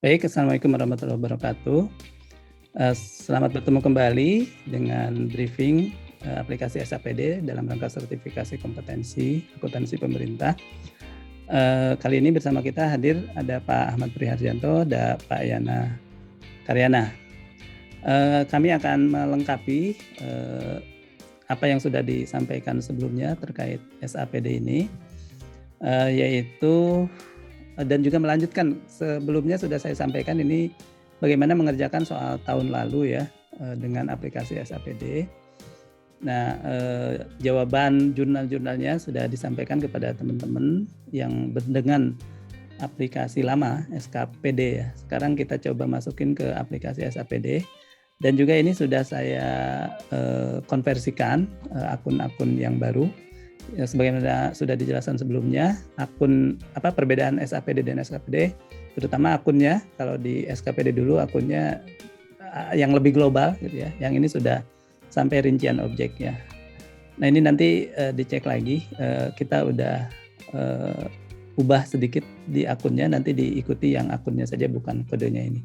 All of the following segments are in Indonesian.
Baik, Assalamualaikum warahmatullahi wabarakatuh. Selamat bertemu kembali dengan briefing aplikasi SAPD dalam rangka sertifikasi kompetensi akuntansi pemerintah. Kali ini bersama kita hadir ada Pak Ahmad Priharjanto dan Pak Yana Karyana. Kami akan melengkapi apa yang sudah disampaikan sebelumnya terkait SAPD ini, yaitu dan juga melanjutkan sebelumnya sudah saya sampaikan ini bagaimana mengerjakan soal tahun lalu ya dengan aplikasi SAPD. Nah, jawaban jurnal-jurnalnya sudah disampaikan kepada teman-teman yang dengan aplikasi lama SKPD ya. Sekarang kita coba masukin ke aplikasi SAPD dan juga ini sudah saya konversikan akun-akun yang baru. Ya, sebagaimana sudah dijelaskan sebelumnya, perbedaan SAPD dan SKPD, terutama akunnya. Kalau di SKPD dulu akunnya yang lebih global gitu ya. Yang ini sudah sampai rincian objeknya. Nah, ini nanti dicek lagi, kita udah ubah sedikit di akunnya, nanti diikuti yang akunnya saja bukan kodenya ini.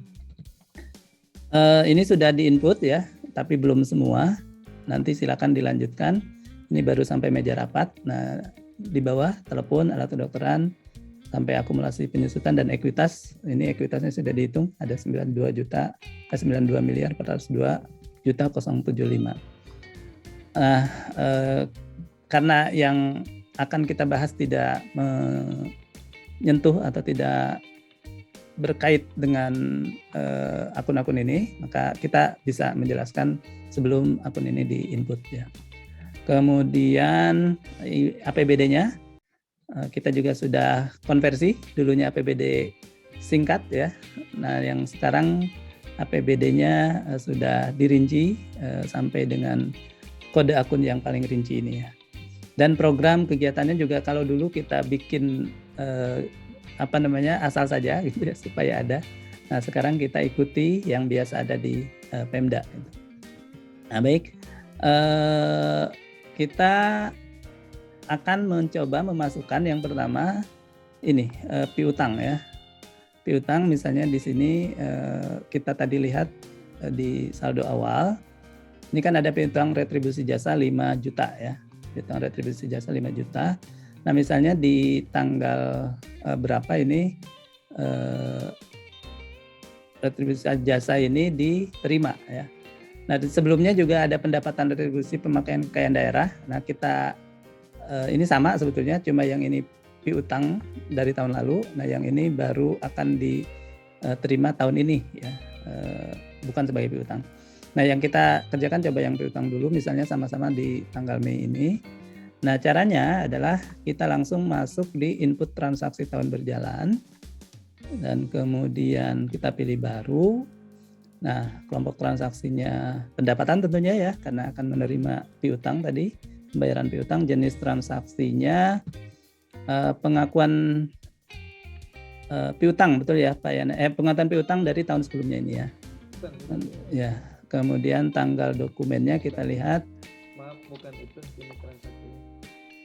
Ini sudah di-input ya, tapi belum semua. Nanti silakan dilanjutkan. Ini baru sampai meja rapat. Nah, di bawah telepon, alat kedokteran, sampai akumulasi penyusutan dan ekuitas. Ini ekuitasnya sudah dihitung, ada 92 miliar 402 juta 075. Nah, karena yang akan kita bahas tidak menyentuh atau tidak berkait dengan akun-akun ini, maka kita bisa menjelaskan sebelum akun ini di-input ya. Kemudian APBD-nya kita juga sudah konversi, dulunya APBD singkat ya. Nah, yang sekarang APBD-nya sudah dirinci sampai dengan kode akun yang paling rinci ini ya. Dan program kegiatannya juga kalau dulu kita bikin asal saja gitu ya supaya ada. Nah, sekarang kita ikuti yang biasa ada di Pemda. Nah, baik. Kita akan mencoba memasukkan yang pertama ini piutang ya. Piutang misalnya di sini kita tadi lihat di saldo awal. Ini kan ada piutang retribusi jasa 5 juta ya. Piutang retribusi jasa 5 juta. Nah, misalnya di tanggal berapa ini retribusi jasa ini diterima ya. Nah, sebelumnya juga ada pendapatan retribusi pemakaian kekayaan daerah. Nah, kita ini sama sebetulnya, cuma yang ini piutang dari tahun lalu. Nah, yang ini baru akan diterima tahun ini ya, bukan sebagai piutang. Nah, yang kita kerjakan coba yang piutang dulu, misalnya sama-sama di tanggal Mei ini. Nah, caranya adalah kita langsung masuk di input transaksi tahun berjalan dan kemudian kita pilih baru. Nah, kelompok transaksinya pendapatan tentunya ya, karena akan menerima piutang tadi, pembayaran piutang. Jenis transaksinya pengakuan piutang, betul ya Pak Yana? Pengakuan piutang dari tahun sebelumnya ini ya. Ya, kemudian tanggal dokumennya kita lihat. Maaf, bukan itu ini transaksi.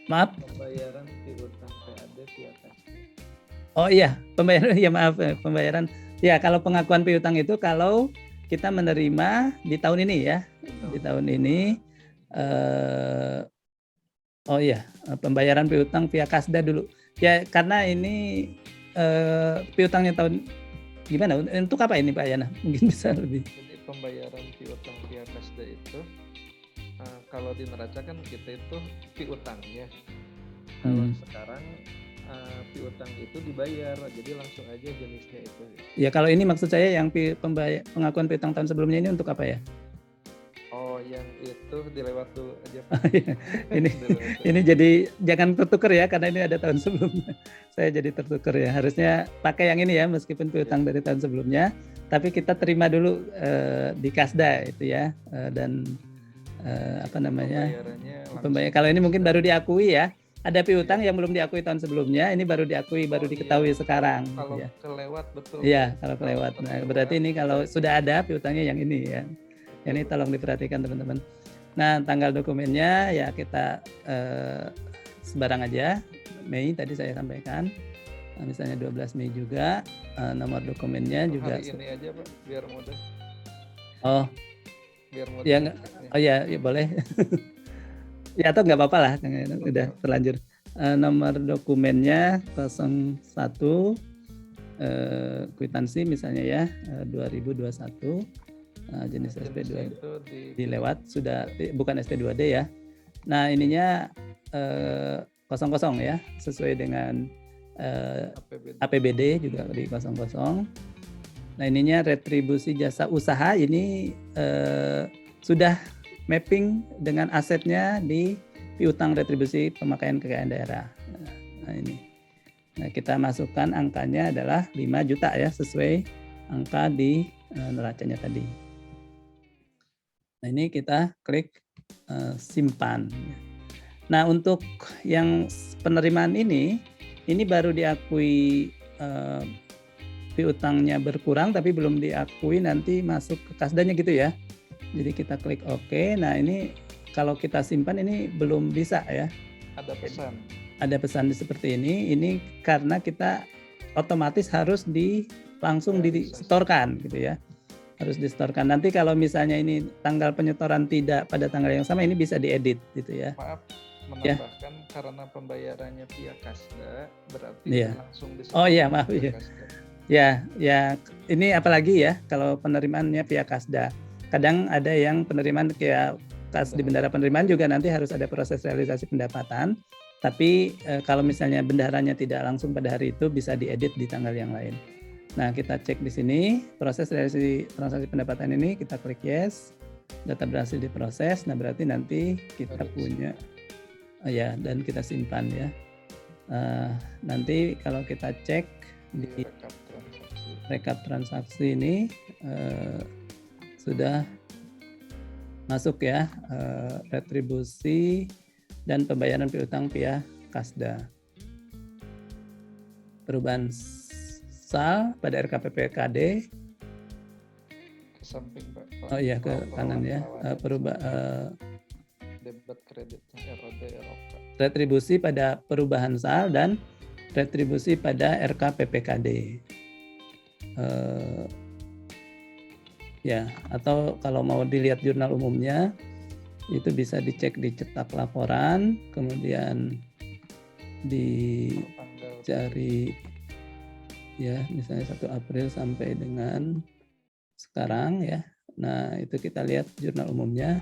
Maaf. Pembayaran piutang PAD via kasih. Oh iya, pembayaran ya maaf, pembayaran. Ya, kalau pengakuan piutang itu kalau kita menerima di tahun ini ya, di tahun ini. Oh iya, pembayaran piutang via Kasda dulu. Ya, karena ini piutangnya tahun gimana? Untuk apa ini Pak Yana? Mungkin bisa lebih. Jadi pembayaran piutang via Kasda itu kalau di neraca kan kita itu piutangnya. Kalau sekarang piutang itu dibayar, jadi langsung aja jenisnya itu. Ya, kalau ini maksud saya yang pengakuan piutang tahun sebelumnya ini untuk apa ya? Oh, yang itu dilewat dulu aja. ini jadi jangan tertukar ya, karena ini ada tahun sebelumnya. Saya jadi tertukar ya. Harusnya pakai yang ini ya, meskipun piutang dari tahun sebelumnya. Tapi kita terima dulu di Kasda itu ya, dan kalau ini mungkin baru diakui ya. Ada piutang yang belum diakui tahun sebelumnya, ini baru diakui, baru diketahui sekarang. Kalau ya. kelewat betul. Iya, kalau kelewat. Nah, berarti ini kalau sudah ada piutangnya yang ini ya. Ini tolong diperhatikan teman-teman. Nah, tanggal dokumennya ya kita sebarang aja. Mei tadi saya sampaikan. Nah, misalnya 12 Mei juga, nomor dokumennya Untuk juga. hari ini aja Pak, biar mudah. Oh, Biar mudah ya ngeceknya. oh ya, ya boleh. Ya atau nggak apa-apa lah, udah Oke. terlanjur. Nomor dokumennya 01 kwitansi misalnya ya 2021 jenis Jenisnya SP2 itu dilewat sudah bukan SP2D ya. Nah ininya kosong ya sesuai dengan APBD juga di 00. Nah ininya retribusi jasa usaha ini sudah mapping dengan asetnya di piutang retribusi pemakaian kekayaan daerah. Nah ini. Nah, kita masukkan angkanya adalah 5 juta ya sesuai angka di neracanya tadi. Nah, ini kita klik simpan. Nah, untuk yang penerimaan ini baru diakui piutangnya berkurang tapi belum diakui nanti masuk ke kasdanya gitu ya. Jadi kita klik OK. Nah, ini kalau kita simpan ini belum bisa ya. ada pesan. Ada pesan seperti ini karena kita otomatis harus langsung disetorkan gitu ya. Harus disetorkan. Nanti kalau misalnya ini tanggal penyetoran tidak pada tanggal yang sama, ini bisa diedit gitu ya. Maaf menambahkan ya. Karena pembayarannya via Kasda berarti ya. langsung disetorkan. Oh iya, maaf ya. Ya, ini apalagi ya kalau penerimaannya via Kasda. Kadang ada yang penerimaan kayak kas di bendahara penerimaan juga nanti harus ada proses realisasi pendapatan. Tapi kalau misalnya bendaharanya tidak langsung pada hari itu bisa diedit di tanggal yang lain. Nah, kita cek di sini proses realisasi transaksi pendapatan ini, kita klik yes. Data berhasil diproses. Nah, berarti nanti kita punya ya dan kita simpan ya. Nanti kalau kita cek di rekap transaksi ini sudah masuk ya retribusi dan pembayaran piutang via Kasda. Perubahan sal pada RKPPKD. Ke samping Pak. Oh iya ke kanan ya. Debit kredit ROD ROK. Retribusi pada perubahan sal dan retribusi pada RKPPKD. Ya, atau kalau mau dilihat jurnal umumnya itu bisa dicek di cetak laporan, kemudian dicari ya misalnya 1 April sampai dengan sekarang ya. Nah, itu kita lihat jurnal umumnya.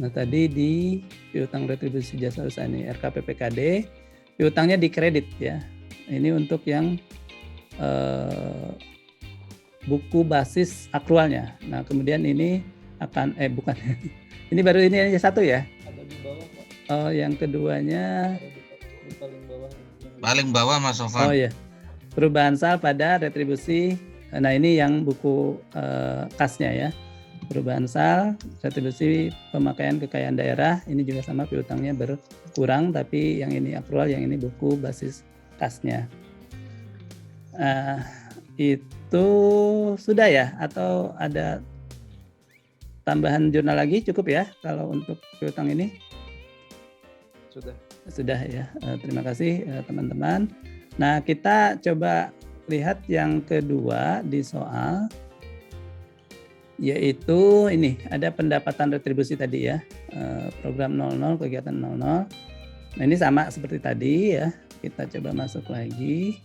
Nah, tadi di piutang retribusi jasa usaha ini RKPPKD, piutangnya dikredit ya. Ini untuk yang buku basis akrualnya. Nah, kemudian ini akan bukan. Ini baru ini aja satu ya. Ada di bawah Pak. Oh, yang keduanya di paling bawah. Paling bawah Mas Sofan. Oh ya. Perubahan sal pada retribusi. Nah, ini yang buku kasnya ya. Perubahan sal, retribusi pemakaian kekayaan daerah, ini juga sama piutangnya berkurang tapi yang ini akrual, yang ini buku basis kasnya. Itu sudah ya atau ada tambahan jurnal lagi cukup ya kalau untuk piutang ini? Sudah ya. Terima kasih teman-teman. Nah, kita coba lihat yang kedua di soal, yaitu ini ada pendapatan retribusi tadi ya, program 00 kegiatan 00. Nah, ini sama seperti tadi ya. Kita coba masuk lagi.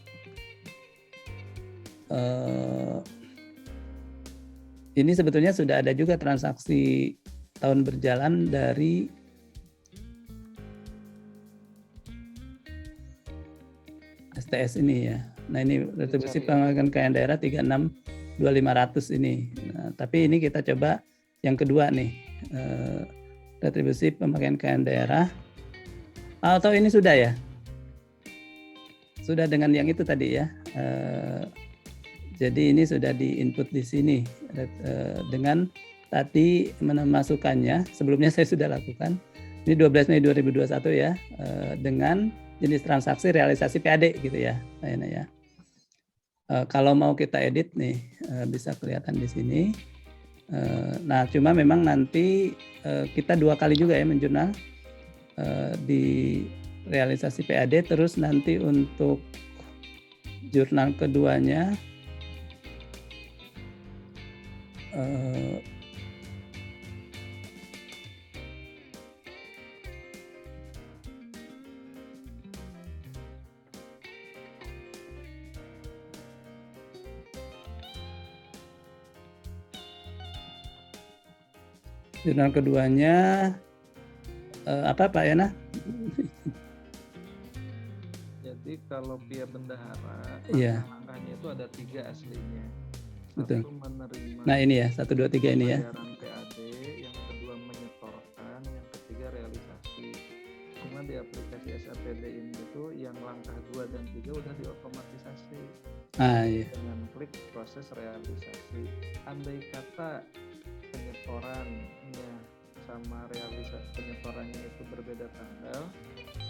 Ini sebetulnya sudah ada juga transaksi tahun berjalan dari STS ini ya. Nah, ini retribusi pemakaian kekayaan daerah 36.2500 ini. Nah, tapi ini kita coba yang kedua nih. Retribusi pemakaian kekayaan daerah. Atau ini sudah ya? Sudah dengan yang itu tadi ya. Jadi ini sudah di-input di sini dengan tadi memasukkannya. Sebelumnya saya sudah lakukan. Ini 12 Mei 2021 ya, dengan jenis transaksi realisasi PAD gitu ya. Nah, ya. Kalau mau kita edit nih, bisa kelihatan di sini. Nah, cuma memang nanti kita 2 kali juga ya menjurnal di realisasi PAD, terus nanti untuk jurnal keduanya jurnal keduanya apa Pak Yana? Jadi kalau via bendahara, Iya. langkah-langkahnya itu ada 3 aslinya. Betul. Satu menerima Nah ini ya 1, 2, 3 ini ya. pembayaran PAD, yang kedua menyetorkan, yang ketiga realisasi. Cuma di aplikasi SAPD ini itu yang langkah 2 dan 3 udah diotomatisasi Iya. dengan klik proses realisasi. Andai kata penyetorannya sama realisasi penyetorannya itu berbeda tanggal,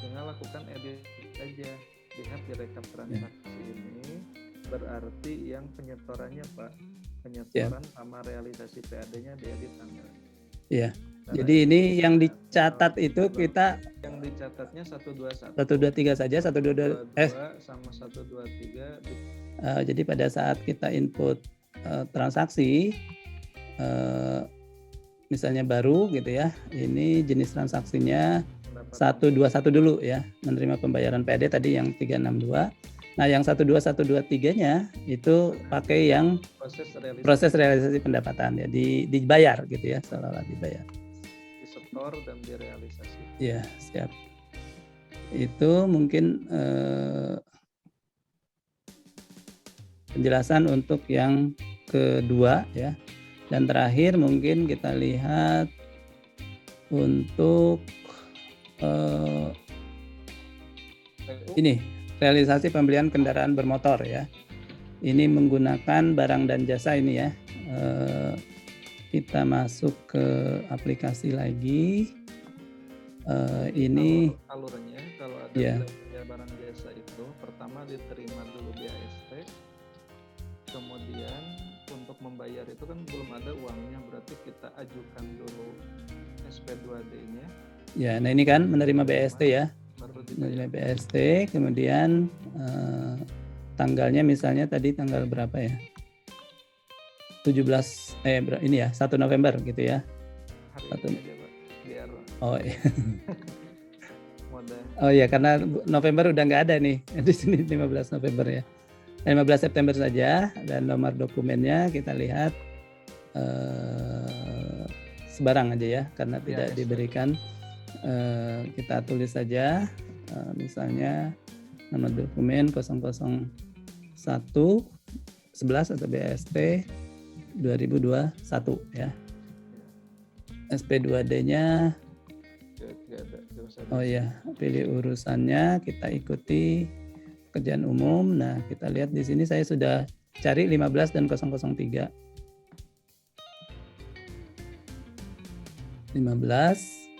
tinggal lakukan edit aja. Lihat di rekap transaksi ini berarti yang penyetorannya Pak, penyetoran sama realisasi PAD-nya diedit tanggal. Iya. Jadi ini yang dicatat itu kita yang dicatatnya 121 123 saja, 122 sama 123 jadi pada saat kita input transaksi misalnya baru gitu ya, ini jenis transaksinya 121 dulu ya, menerima pembayaran PAD tadi yang 362. Nah yang 12123-nya itu pakai yang proses realisasi pendapatan ya, dibayar gitu ya, seolah-olah dibayar. Disetor dan direalisasi. Iya, siap. Itu mungkin penjelasan untuk yang kedua ya. Dan terakhir mungkin kita lihat untuk ini realisasi pembelian kendaraan bermotor ya. Ini menggunakan barang dan jasa ini ya. Kita masuk ke aplikasi lagi. Ini alurnya kalau ada belanja barang jasa itu pertama diterima dulu BAST, kemudian untuk membayar itu kan belum ada uangnya, berarti kita ajukan dulu SP2D-nya. Ya, nah ini kan menerima BST ya. Menerima BST, kemudian tanggalnya misalnya tadi tanggal berapa ya? 17 ini ya, 1 November gitu ya. Hari ini aja, Pak. Biar Oh iya, karena November udah nggak ada nih. Di sini 15 November ya. 15 September saja, dan nomor dokumennya kita lihat sebarang aja ya, karena tidak diberikan. Kita tulis saja misalnya nomor dokumen 001 11 atau BST 2021 ya. SP2D-nya oh ya, pilih urusannya, kita ikuti pekerjaan umum. Nah, kita lihat di sini saya sudah cari 15 dan 003. 15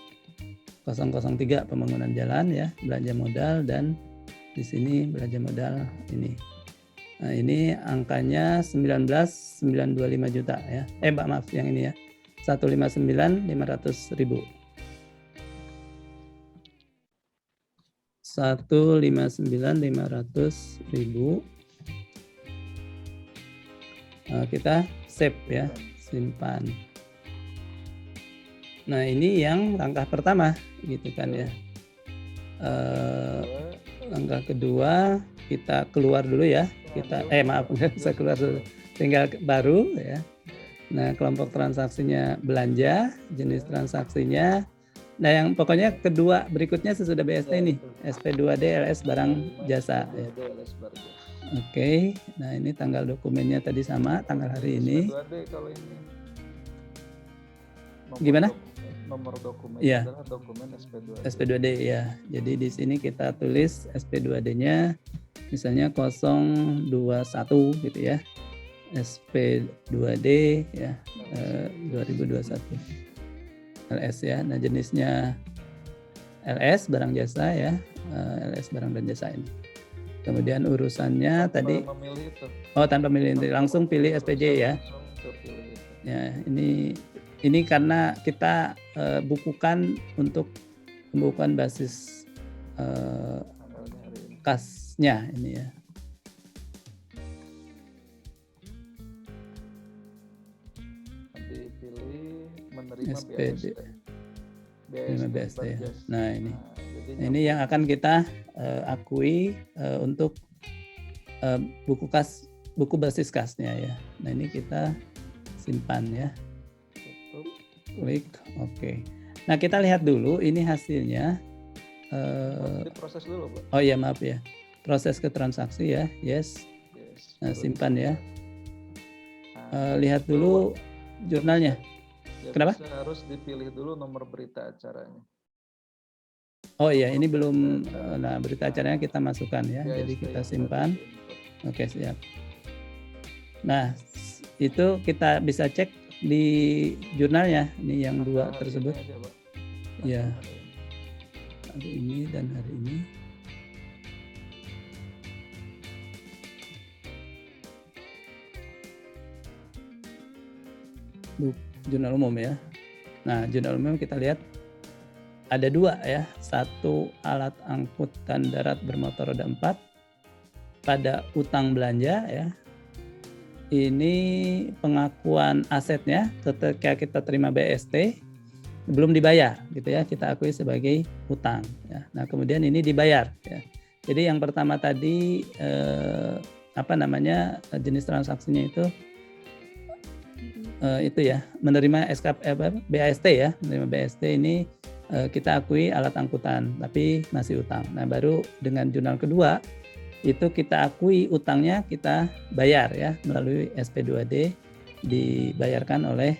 003 pembangunan jalan ya, belanja modal, dan di sini belanja modal ini. Nah, ini angkanya 19,925 juta ya. Maaf yang ini ya. 159.500.000. 159.500.000. Kita save ya, simpan. Nah, ini yang langkah pertama gitu kan ya. Langkah kedua kita keluar dulu ya. Kita maaf nggak bisa keluar dulu. Tinggal baru ya. Nah, kelompok transaksinya belanja, jenis transaksinya. Nah, yang pokoknya kedua berikutnya sesudah BST ini, SP2D LS barang jasa ya. Oke, nah ini tanggal dokumennya tadi sama, tanggal hari ini. SP2D kalau ini. Gimana? Nomor dokumen adalah dokumen SP2D. SP2D ya. Jadi di sini kita tulis SP2D-nya misalnya 021 gitu ya. SP2D ya 2021 LS ya. Nah, jenisnya LS barang jasa ya, LS barang dan jasa ini. Kemudian urusannya tadi tanpa memilih itu langsung pilih SPJ ya. Ya, ini karena kita bukukan untuk pembukuan basis Tanggalnya hari ini. kasnya ini ya. Dipilih menerima SPD. BASD. BASD ya. Barjas. Nah ini. jadi Nah, ini yang akan kita akui untuk buku basis kasnya ya. Nah ini kita simpan ya. tutup. Klik oke. Nah kita lihat dulu ini hasilnya. Diproses dulu, Pak. Oh iya maaf ya. Proses ke transaksi ya. Yes. Yes. Nah, Baru simpan ya. Nah, Lihat dulu jurnalnya. ya Kenapa? bisa harus dipilih dulu nomor berita acaranya. Oh iya ini belum. Nah berita acaranya kita masukkan ya. BASD Jadi kita yang simpan. tadi diinput. Oke siap. Nah itu kita bisa cek di jurnalnya. Ini yang dua Hari tersebut. ini aja, Pak. Ya. Hari ini. Hari ini dan hari ini. Jurnal umum ya. Nah, jurnal umum kita lihat ada dua ya. Satu alat angkutan darat bermotor roda 4 pada utang belanja ya. Ini pengakuan asetnya ketika kita terima BST belum dibayar gitu ya, kita akui sebagai utang ya. Nah, kemudian ini dibayar ya. Jadi yang pertama tadi jenis transaksinya itu ya, menerima BAST ya, menerima BAST ini kita akui alat angkutan tapi masih utang. Nah, baru dengan jurnal kedua itu kita akui utangnya kita bayar ya melalui SP2D dibayarkan oleh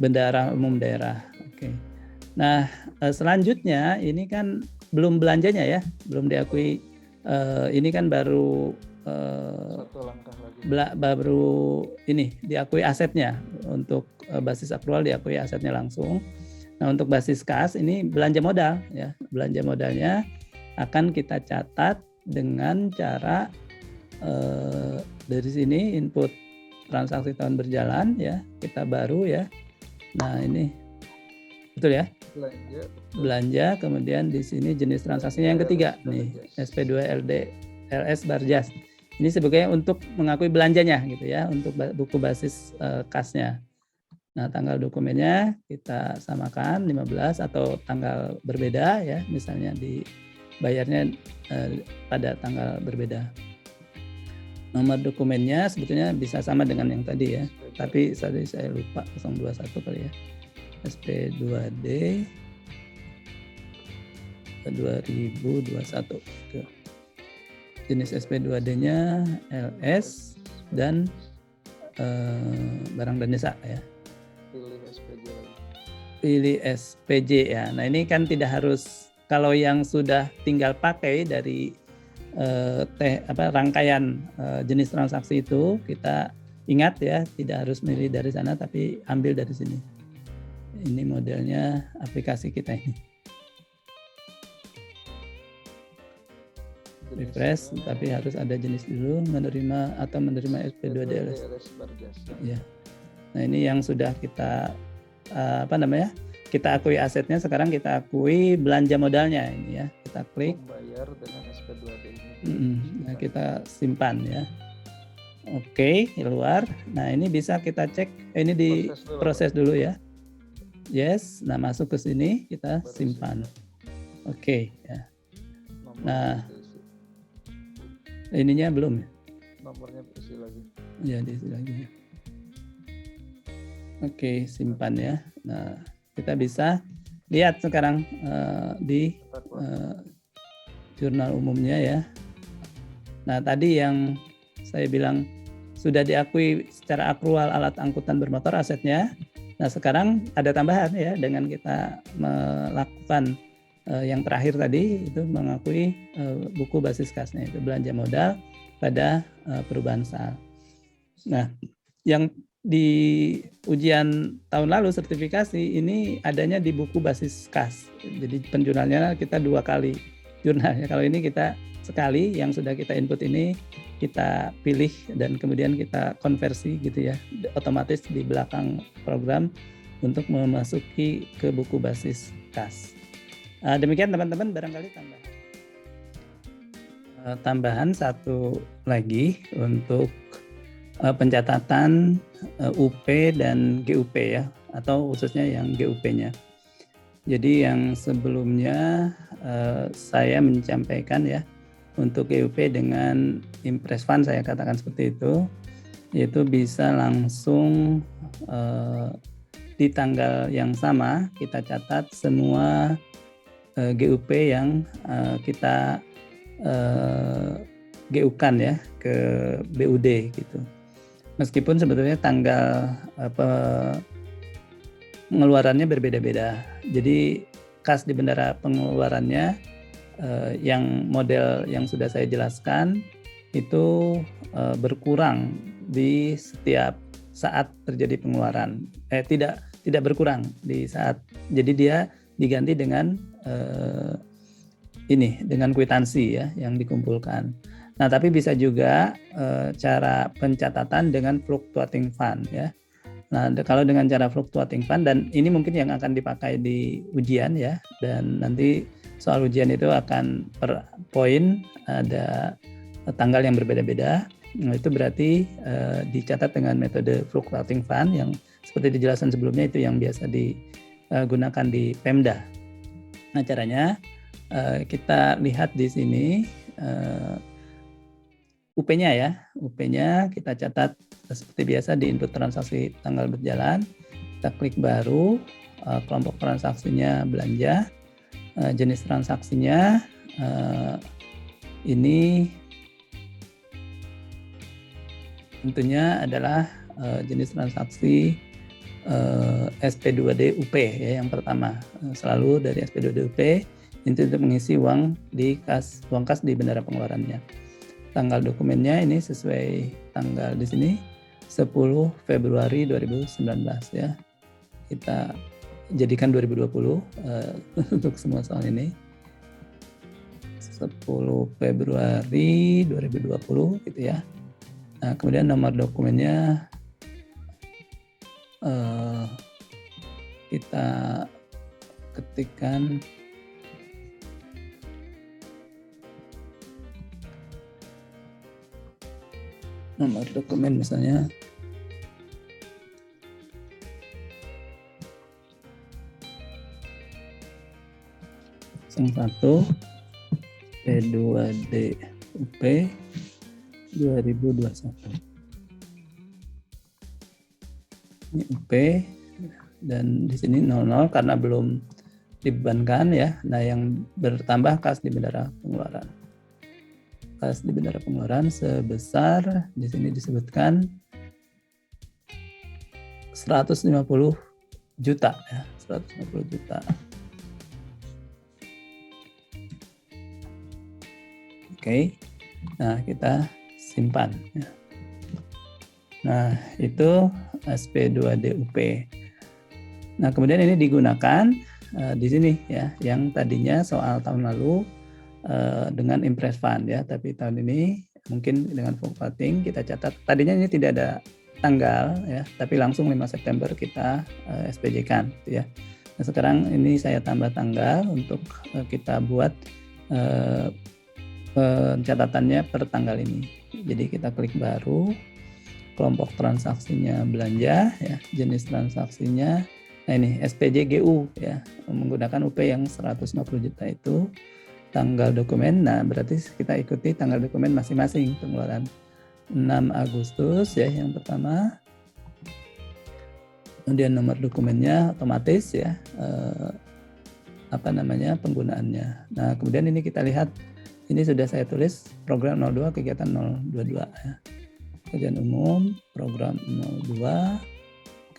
Bendahara Umum Daerah. Oke. Nah, selanjutnya ini kan belum belanjanya ya, belum diakui. Ini kan baru Satu langkah lagi. baru ini diakui asetnya. Untuk basis akrual diakui asetnya langsung. Nah, untuk basis kas ini belanja modal ya. Belanja modalnya akan kita catat dengan cara dari sini input transaksi tahun berjalan ya, kita baru ya. Nah, ini betul ya? Belanja, kemudian di sini jenis transaksinya yang ketiga nih, SP2LD LS Barjas. Ini sebagai untuk mengakui belanjanya gitu ya, untuk buku basis kasnya. Nah, tanggal dokumennya kita samakan 15 atau tanggal berbeda ya, misalnya dibayarnya pada tanggal berbeda. Nomor dokumennya sebetulnya bisa sama dengan yang tadi ya, tapi saya lupa 021 kali ya. SP2D 2021. Jenis SP2D-nya LS dan barang dan jasa ya. Pilih SPJ ya. Nah, ini kan tidak harus, kalau yang sudah tinggal pakai dari rangkaian jenis transaksi itu, kita ingat ya, tidak harus milih dari sana tapi ambil dari sini. Ini modelnya aplikasi kita ini. Refresh, tapi harus ada jenis dulu, menerima SP2D LS. Ya. Nah, ini yang sudah kita kita akui asetnya, sekarang kita akui belanja modalnya ini ya. Kita klik. Membayar dengan SP2D ini. Nah, kita simpan ya. Oke, keluar. Nah, ini bisa kita cek. Ini diproses dulu ya. Yes. Nah, masuk ke sini kita simpan. Oke ya. Nah, ininya belum ya? Nomornya isi lagi. Ya, diisi lagi ya. Oke, simpan ya. Nah, kita bisa lihat sekarang di jurnal umumnya ya. Nah, tadi yang saya bilang sudah diakui secara akrual alat angkutan bermotor asetnya. Nah, sekarang ada tambahan ya, dengan kita melakukan yang terakhir tadi itu mengakui buku basis kasnya, itu belanja modal pada perubahan sal. Nah, yang di ujian tahun lalu sertifikasi ini adanya di buku basis kas. Jadi penjurnalnya kita 2 kali jurnalnya. Kalau ini kita sekali, yang sudah kita input ini kita pilih dan kemudian kita konversi gitu ya, otomatis di belakang program untuk memasuki ke buku basis kas. Demikian teman-teman, barangkali tambahan satu lagi untuk pencatatan UP dan GUP ya, atau khususnya yang GUP-nya. Jadi yang sebelumnya saya menyampaikan ya, untuk GUP dengan Impress Fund saya katakan seperti itu bisa langsung di tanggal yang sama kita catat semua GUP yang kita GU-kan ya ke BUD gitu. Meskipun sebetulnya tanggal pengeluarannya berbeda-beda. Jadi kas di bendara pengeluarannya yang model yang sudah saya jelaskan itu berkurang di setiap saat terjadi pengeluaran. Tidak berkurang di saat. Jadi dia diganti dengan dengan kwitansi ya yang dikumpulkan. Nah, tapi bisa juga cara pencatatan dengan fluctuating fund ya. Nah, kalau dengan cara fluctuating fund, dan ini mungkin yang akan dipakai di ujian ya, dan nanti soal ujian itu akan per poin ada tanggal yang berbeda-beda. Nah, itu berarti dicatat dengan metode fluctuating fund yang seperti dijelaskan sebelumnya, itu yang biasa digunakan di Pemda. Nah, caranya kita lihat di sini UP-nya ya. UP-nya kita catat seperti biasa di input transaksi tanggal berjalan. Kita klik baru, kelompok transaksinya belanja, jenis transaksinya ini tentunya adalah jenis transaksi SP2D UP ya, yang pertama. Selalu dari SP2D UP itu untuk mengisi uang kas di bendara pengeluarannya. Tanggal dokumennya ini sesuai tanggal di sini 10 Februari 2019 ya. Kita jadikan 2020 untuk semua soal ini. 10 Februari 2020 gitu ya. Nah, kemudian nomor dokumennya kita ketikkan nomor dokumen misalnya satu P2D UP 2021. Ini UP dan di sini 00 karena belum dibebankan ya. Nah, yang bertambah kas di bendara pengeluaran. Kas di bendara pengeluaran sebesar di sini disebutkan 150 juta ya, 150 juta. Oke. Nah, kita simpan ya. Nah, itu SP2DUP. Nah, kemudian ini digunakan di sini ya, yang tadinya soal tahun lalu dengan Impress Fund ya, tapi tahun ini mungkin dengan fluctuating kita catat. Tadinya ini tidak ada tanggal ya, tapi langsung 5 September kita SPJ-kan gitu ya. Nah, sekarang ini saya tambah tanggal untuk kita buat pencatatannya per tanggal ini. Jadi kita klik baru, kelompok transaksinya belanja ya, jenis transaksinya. Nah, ini SPJGU ya, menggunakan UP yang 150 juta itu. Tanggal dokumen, nah berarti kita ikuti tanggal dokumen masing-masing pengeluaran. 6 Agustus ya yang pertama. Kemudian nomor dokumennya otomatis ya, penggunaannya. Nah, kemudian ini kita lihat, ini sudah saya tulis program 02 kegiatan 022 ya. Kegiatan umum program 02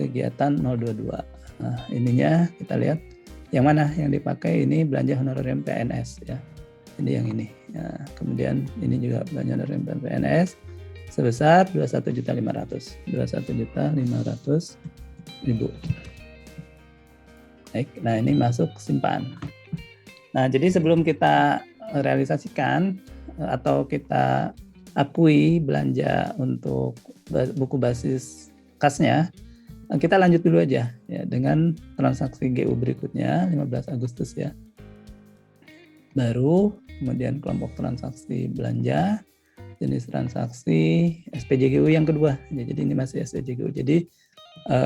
kegiatan 022. Nah, ininya kita lihat yang mana yang dipakai, ini belanja honorarium PNS ya. Jadi yang ini. Ya, kemudian ini juga belanja honorarium PNS sebesar 21.500.000. 21.500.000. Baik, nah ini masuk simpan. Nah, jadi sebelum kita realisasikan atau kita akui belanja untuk buku basis kasnya, kita lanjut dulu aja ya dengan transaksi GU berikutnya 15 Agustus ya. baru, kemudian kelompok transaksi belanja, jenis transaksi SPJGU yang kedua. Jadi ini masih SPJGU. Jadi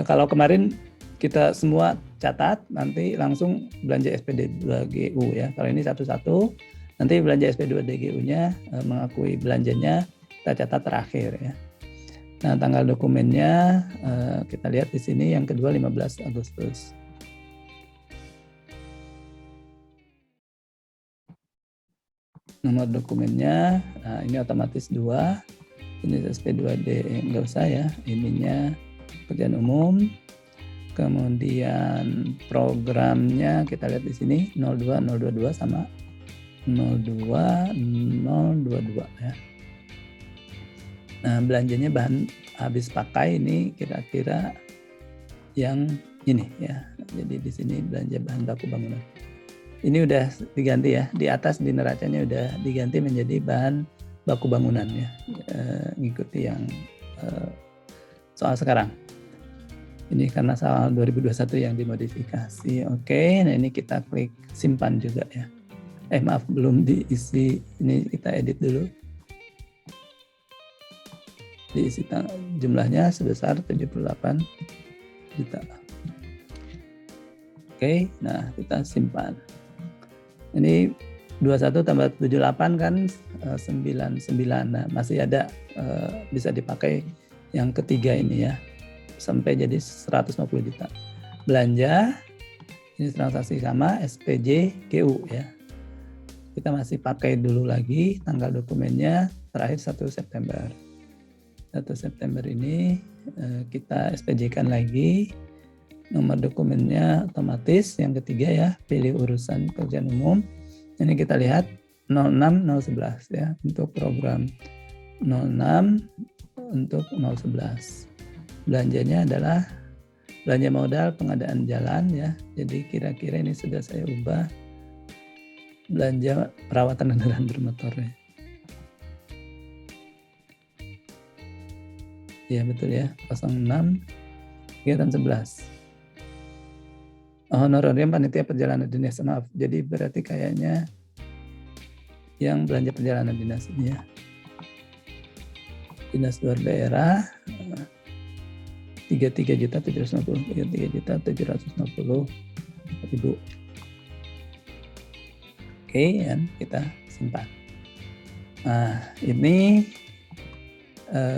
kalau kemarin kita semua catat, nanti langsung belanja SP2GU ya. Kalau ini satu-satu, nanti belanja SP2DGU-nya mengakui belanjanya kita catat terakhir ya. Nah, tanggal dokumennya kita lihat di sini yang kedua 15 Agustus. Nomor dokumennya, nah ini otomatis 2, jenis SP2D enggak usah ya, ininya pekerjaan umum. Kemudian programnya kita lihat di sini 02022 sama 02022 ya. Nah, belanjanya bahan habis pakai ini kira-kira yang ini ya. Jadi di sini belanja bahan baku bangunan. Ini udah diganti ya, di atas di neracanya udah diganti menjadi bahan baku bangunan ya, ngikuti yang soal sekarang. Ini karena soal 2021 yang dimodifikasi. Oke, nah ini kita klik simpan juga ya. Maaf, belum diisi, ini kita edit dulu. Diisi jumlahnya sebesar 78 juta. Oke, nah kita simpan. Ini 21 tambah 78 kan 99. Nah, masih ada bisa dipakai yang ketiga ini ya. Sampai jadi 150 juta. Belanja ini transaksi sama SPJGU ya. Kita masih pakai dulu lagi tanggal dokumennya terakhir 1 September. 1 September ini kita SPJ-kan lagi. Nomor dokumennya otomatis yang ketiga ya, pilih urusan pekerjaan umum. Ini kita lihat 06011 ya untuk program 06 untuk 011. Belanjanya adalah belanja modal pengadaan jalan ya. Jadi kira-kira ini sudah saya ubah belanja perawatan kendaraan bermotor ya. Ya betul ya, 06 kegiatan 11. Honorarium panitia perjalanan dinas, maaf. Jadi berarti kayaknya yang belanja perjalanan dinas ini ya. Dinas luar daerah 33.750.000. Oke, dan kita simpan. Nah, ini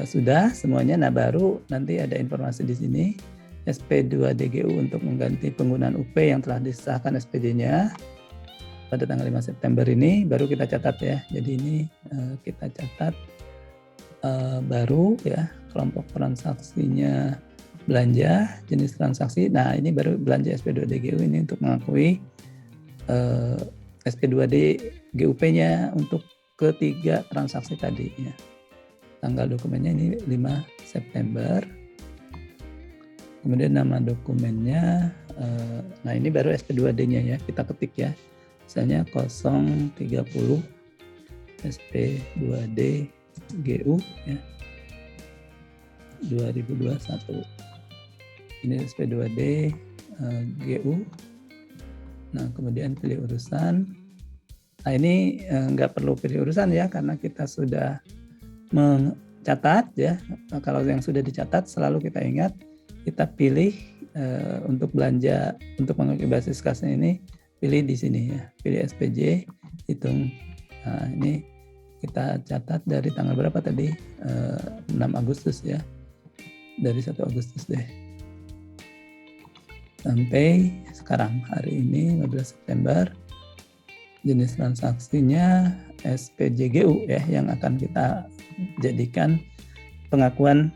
sudah semuanya. Nah, baru nanti ada informasi di sini SP2DGU untuk mengganti penggunaan UP yang telah disahkan SPJ-nya pada tanggal 5 September ini baru kita catat ya. Jadi ini kita catat baru ya, kelompok transaksinya belanja, jenis transaksi. Nah, ini baru belanja SP2DGU ini untuk mengakui SP2D GUP-nya untuk ketiga transaksi tadi ya. Tanggal dokumennya ini 5 September. Kemudian nama dokumennya, nah ini baru SP2D-nya ya, kita ketik ya. Misalnya 030 SP2D GU ya, 2021. Ini SP2D GU. Nah, kemudian pilih urusan. Nah, ini nggak perlu pilih urusan ya, karena kita sudah mencatat ya. Kalau yang sudah dicatat selalu kita ingat, kita pilih untuk belanja, untuk mengakui basis kasnya ini, pilih di sini ya, pilih SPJ, hitung. Nah, ini kita catat dari tanggal berapa tadi? 6 Agustus ya, dari 1 Agustus deh. Sampai sekarang, hari ini 15 September, jenis transaksinya SPJGU ya, yang akan kita jadikan pengakuan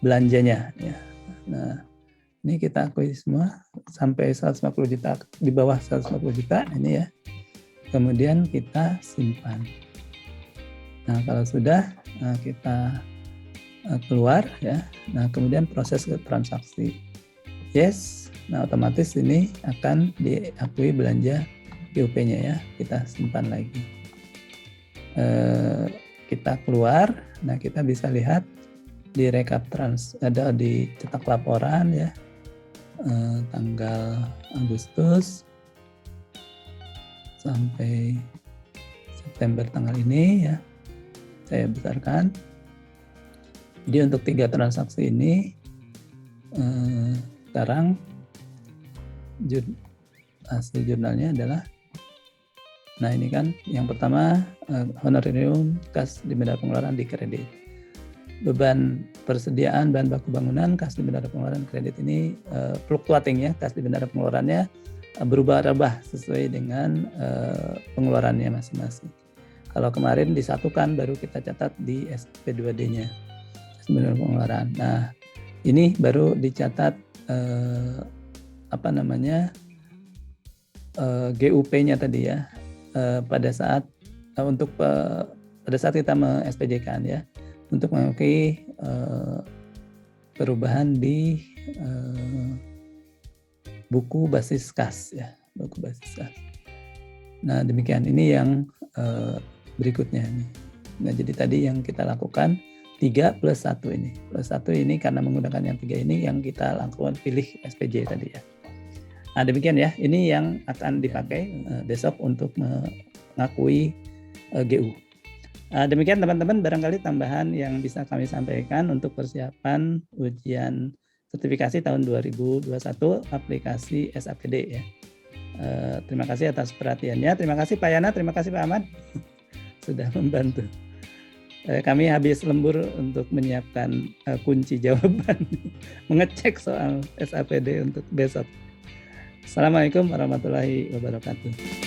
belanjanya ya. Nah, ini kita akui semua sampai 150 juta, di bawah 150 juta ini ya. Kemudian kita simpan. Nah, kalau sudah kita keluar ya. Nah, kemudian proses ke transaksi. Yes. Nah, otomatis ini akan diakui belanja GUP-nya ya. Kita simpan lagi. Kita keluar. Nah, kita bisa lihat di rekap ada di cetak laporan ya, tanggal Agustus sampai September tanggal ini ya, saya besarkan. Jadi untuk 3 transaksi ini sekarang hasil jurnalnya adalah, nah ini kan yang pertama honorarium kas di bendara pengeluaran di kredit. Beban persediaan bahan baku bangunan kas di bendara pengeluaran kredit ini fluktuating ya, kas di bendara pengeluarannya berubah-ubah sesuai dengan pengeluarannya masing-masing. Kalau kemarin disatukan baru kita catat di SP2D-nya, kas di bendara pengeluaran. Nah, ini baru dicatat GUP-nya tadi ya, pada saat pada saat kita me-SPJ-kan ya, untuk mengakui perubahan di buku basis kas ya, buku basis kas. Nah demikian, ini yang berikutnya nih. Nah jadi tadi yang kita lakukan 3 plus 1 ini. Plus 1 ini karena menggunakan yang 3 ini yang kita lakukan pilih SPJ tadi ya. Nah demikian ya, ini yang akan dipakai besok untuk mengakui GU. Demikian teman-teman, barangkali tambahan yang bisa kami sampaikan untuk persiapan ujian sertifikasi tahun 2021 aplikasi SAPD ya. Terima kasih atas perhatiannya. Terima kasih Pak Yana, terima kasih Pak Ahmad sudah membantu. Kami habis lembur untuk menyiapkan kunci jawaban, mengecek soal SAPD untuk besok. Assalamualaikum warahmatullahi wabarakatuh.